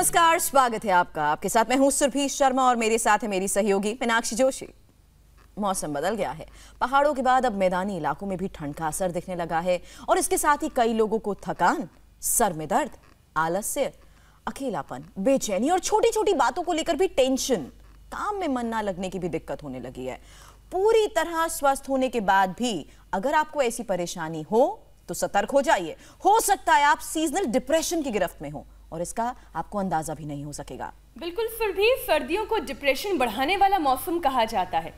नमस्कार, स्वागत है आपका। आपके साथ मैं हूं सुरभि शर्मा और मेरे साथ है मेरी सहयोगी मीनाक्षी जोशी। मौसम बदल गया है। पहाड़ों के बाद अब मैदानी इलाकों में भी ठंड का असर दिखने लगा है और इसके साथ ही कई लोगों को थकान, सर में दर्द, आलस्य, अकेलापन, बेचैनी और छोटी छोटी बातों को लेकर भी टेंशन, काम में मन ना लगने की भी दिक्कत होने लगी है। पूरी तरह स्वस्थ होने के बाद भी अगर आपको ऐसी परेशानी हो तो सतर्क हो जाइए। हो सकता है आप सीजनल डिप्रेशन की गिरफ्त में हो और इसका आपको अंदाजा भी नहीं हो सकेगा। बिल्कुल सुरभि, सर्दियों को डिप्रेशन बढ़ाने वाला मौसम कहा जाता है।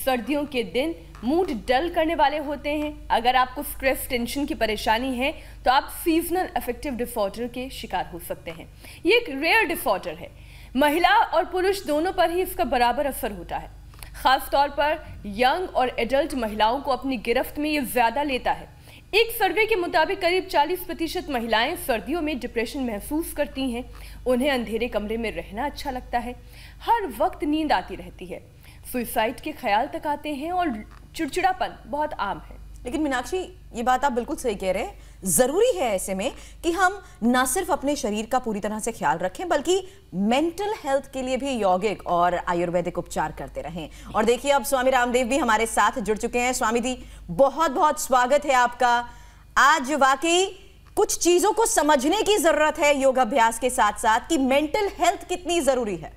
सर्दियों के दिन मूड डल करने वाले होते हैं। अगर आपको स्ट्रेस, टेंशन की परेशानी है तो आप सीजनल अफेक्टिव डिसऑर्डर के शिकार हो सकते हैं। ये एक रेयर डिसऑर्डर है। महिला और पुरुष दोनों पर ही इसका बराबर असर होता है। खास तौर पर यंग और एडल्ट महिलाओं को अपनी गिरफ्त में ये ज्यादा लेता है। एक सर्वे के मुताबिक करीब 40% महिलाएं सर्दियों में डिप्रेशन महसूस करती हैं। उन्हें अंधेरे कमरे में रहना अच्छा लगता है, हर वक्त नींद आती रहती है, सुसाइड के ख्याल तक आते हैं और चिड़चिड़ापन बहुत आम है। लेकिन मीनाक्षी, ये बात आप बिल्कुल सही कह रहे हैं। जरूरी है ऐसे में कि हम ना सिर्फ अपने शरीर का पूरी तरह से ख्याल रखें बल्कि मेंटल हेल्थ के लिए भी यौगिक और आयुर्वेदिक उपचार करते रहें। और देखिए, अब स्वामी रामदेव भी हमारे साथ जुड़ चुके हैं। स्वामी जी, बहुत बहुत स्वागत है आपका। आज वाकई कुछ चीजों को समझने की जरूरत है योगाभ्यास के साथ साथ कि मेंटल हेल्थ कितनी जरूरी है।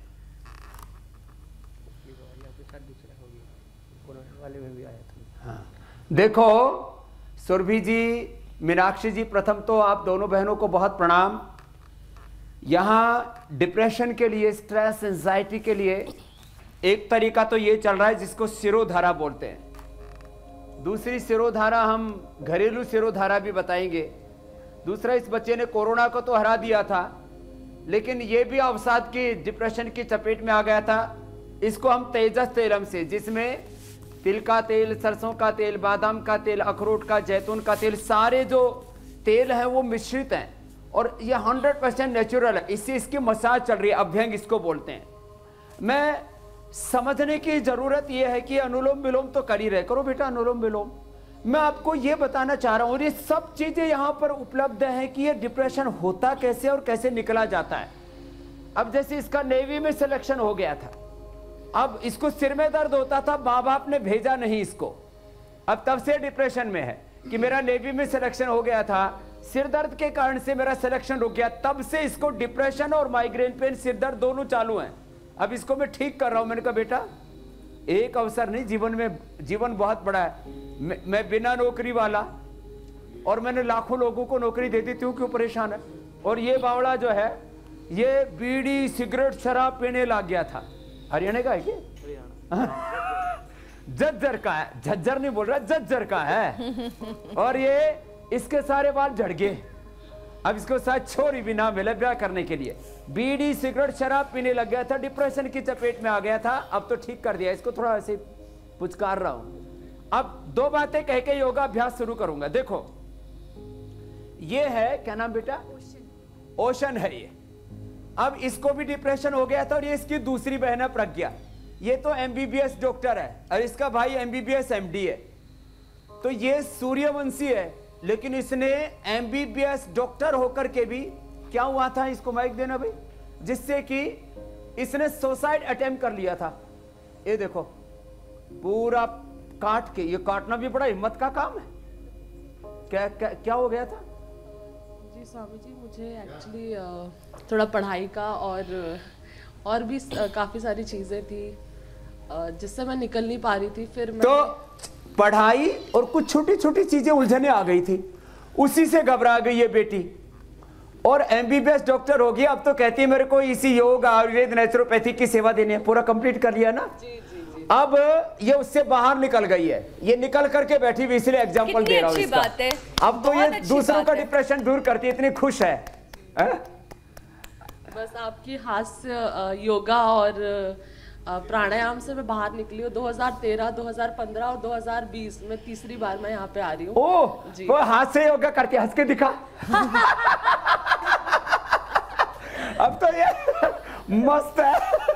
देखो सुरभि जी, मीनाक्षी जी, प्रथम तो आप दोनों बहनों को बहुत प्रणाम। यहाँ डिप्रेशन के लिए, स्ट्रेस, एंजाइटी के लिए एक तरीका तो ये चल रहा है जिसको सिरोधारा बोलते हैं। दूसरी सिरोधारा हम घरेलू सिरोधारा भी बताएंगे। दूसरा, इस बच्चे ने कोरोना को तो हरा दिया था लेकिन ये भी अवसाद की, डिप्रेशन की चपेट में आ गया था। इसको हम तेजस तेलम से, जिसमें तिल का तेल, सरसों का तेल, बादाम का तेल, अखरोट का, जैतून का तेल, सारे जो तेल हैं वो मिश्रित हैं और ये 100% नेचुरल है। इससे इसकी मसाज चल रही है, अभ्यंग इसको बोलते हैं। मैं समझने की जरूरत यह है कि अनुलोम विलोम तो कर ही रहे, करो बेटा अनुलोम विलोम। मैं आपको ये बताना चाह रहा हूं, और ये सब चीजें यहां पर उपलब्ध हैं कि ये डिप्रेशन होता कैसे और कैसे निकला जाता है। अब जैसे इसका नेवी में सिलेक्शन हो गया था, अब इसको सिर में दर्द होता था, माँ बाप ने भेजा नहीं इसको, अब तब से डिप्रेशन में है कि मेरा नेवी में सिलेक्शन हो गया था, सिर दर्द के कारण से मेरा सिलेक्शन रुक गया, तब से इसको डिप्रेशन और माइग्रेन पेन, सिर दर्द दोनों चालू हैं। अब इसको मैं ठीक कर रहा हूं। मैंने कहा बेटा एक अवसर नहीं, जीवन में, जीवन बहुत बड़ा है। मैं बिना नौकरी वाला और मैंने लाखों लोगों को नौकरी दे दी, तू क्यों परेशान है? और ये बावड़ा जो है ये बीड़ी, सिगरेट, शराब पीने लग गया था। हरियाणा का है क्या? झज्जर का है, झज्जर नहीं बोल रहा, झज्जर का है। और ये इसके सारे बाल झड़ गए। अब इसको शायद छोरी भी ना मिले ब्याह करने के लिए। बीड़ी, सिगरेट, शराब पीने लग गया था, डिप्रेशन की चपेट में आ गया था। अब तो ठीक कर दिया, इसको थोड़ा ऐसे पुचकार रहा हूं। अब दो बातें कह के योगाभ्यास शुरू करूंगा। देखो ये है, क्या नाम बेटा? ओशन है ये। अब इसको भी डिप्रेशन हो गया था और ये इसकी दूसरी बहन है प्रज्ञा। ये तो एमबीबीएस डॉक्टर है और इसका भाई एमबीबीएस एमडी है। तो ये सूर्यवंशी है, लेकिन इसने एमबीबीएस डॉक्टर होकर के भी क्या हुआ था, इसको माइक देना भाई, जिससे कि इसने सुसाइड अटेम्प्ट कर लिया था। ये देखो पूरा काट के, ये काटना भी बड़ा हिम्मत का काम है। क्या हो गया था? जी स्वामी जी, मुझे एक्चुअली थोड़ा पढ़ाई का और भी काफ़ी सारी चीज़ें थी जिससे मैं निकल नहीं पा रही थी। फिर मैं तो पढ़ाई और कुछ छोटी छोटी चीजें उलझने आ गई थी, उसी से घबरा गई ये बेटी और एमबीबीएस डॉक्टर हो गई। अब तो कहती है मेरे को इसी योग, आयुर्वेद, नेचुरोपैथी की सेवा देनी है। पूरा कंप्लीट कर लिया ना? जी। अब ये उससे बाहर निकल गई है, ये निकल करके बैठी हुई, इसलिए एग्जांपल दे रहा हूं इसका। बात है। अब तो ये दूसरों का डिप्रेशन दूर करती है, इतनी खुश है। बस आपकी हास्य, योगा और प्राणायाम से मैं बाहर निकली हूँ। 2013, 2015 और 2020 में तीसरी बार मैं यहाँ पे आ रही हूँ। ओह, वो हाथ से योगा करके हंस के दिखा। अब तो ये मस्त है।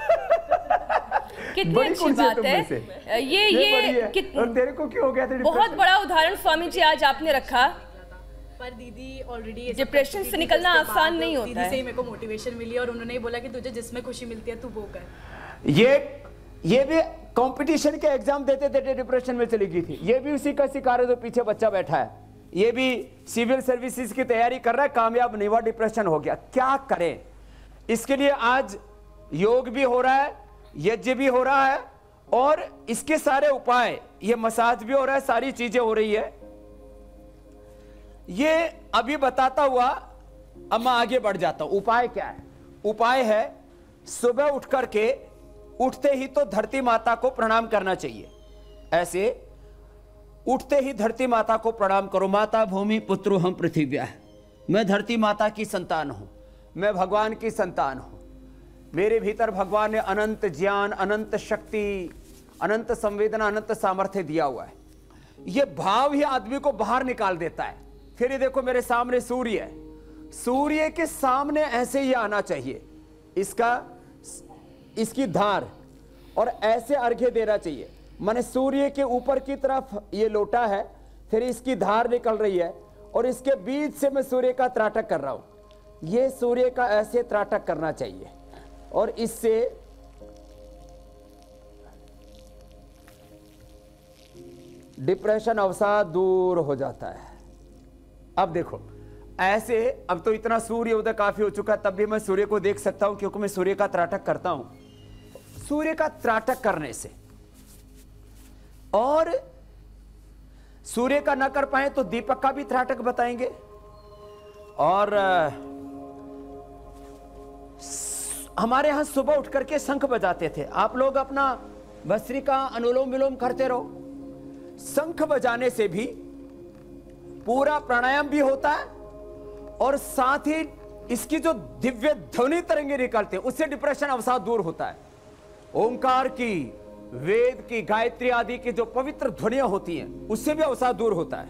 कितनी अच्छी बात है ये और तेरे को क्यों हो गया था? बहुत बड़ा उदाहरण स्वामी जी आज आपने रखा। पर दीदी ऑलरेडी डिप्रेशन से निकलना आसान नहीं होता है। दीदी से ही मेरे को मोटिवेशन मिली और उन्होंने ही बोला कि तुझे जिसमें खुशी मिलती है तू वो कर। ये भी कंपटीशन के एग्जाम देते देते डिप्रेशन में चली गई थी। ये भी उसी का शिकार है जो पीछे बच्चा बैठा है। ये भी सिविल सर्विसेज की तैयारी कर रहा है, कामयाब नहीं हुआ, डिप्रेशन हो गया। क्या करें? इसके लिए आज योग भी हो रहा है, यज्ञ भी हो रहा है और इसके सारे उपाय, ये मसाज भी हो रहा है, सारी चीजें हो रही है। ये अभी बताता हुआ अब मैं आगे बढ़ जाता हूं। उपाय क्या है? उपाय है सुबह उठ करके, उठते ही तो धरती माता को प्रणाम करना चाहिए। ऐसे उठते ही धरती माता को प्रणाम करो। माता भूमि पुत्रु हम पृथिव्या। मैं धरती माता की संतान हूं, मैं भगवान की संतान हूं। मेरे भीतर भगवान ने अनंत ज्ञान, अनंत शक्ति, अनंत संवेदना, अनंत सामर्थ्य दिया हुआ है। यह भाव ही आदमी को बाहर निकाल देता है। फिर ये देखो मेरे सामने सूर्य है, सूर्य के सामने ऐसे ही आना चाहिए, इसकी धार, और ऐसे अर्घ्य देना चाहिए। माने सूर्य के ऊपर की तरफ ये लोटा है, फिर इसकी धार निकल रही है और इसके बीच से मैं सूर्य का त्राटक कर रहा हूं। ये सूर्य का ऐसे त्राटक करना चाहिए और इससे डिप्रेशन अवसाद दूर हो जाता है। अब देखो ऐसे, अब तो इतना सूर्य उदय काफी हो चुका, तब भी मैं सूर्य को देख सकता हूं क्योंकि मैं सूर्य का त्राटक करता हूं। सूर्य का त्राटक करने से, और सूर्य का ना कर पाए तो दीपक का भी त्राटक बताएंगे। और हमारे यहां सुबह उठ करके शंख बजाते थे। आप लोग अपना भस्त्रिका अनुलोम विलोम करते रहो। शंख बजाने से भी पूरा प्राणायाम भी होता है और साथ ही इसकी जो दिव्य ध्वनि तरंगे निकलते हैं उससे डिप्रेशन अवसाद दूर होता है। ओंकार की, वेद की, गायत्री आदि की जो पवित्र ध्वनियां होती हैं उससे भी अवसाद दूर होता है।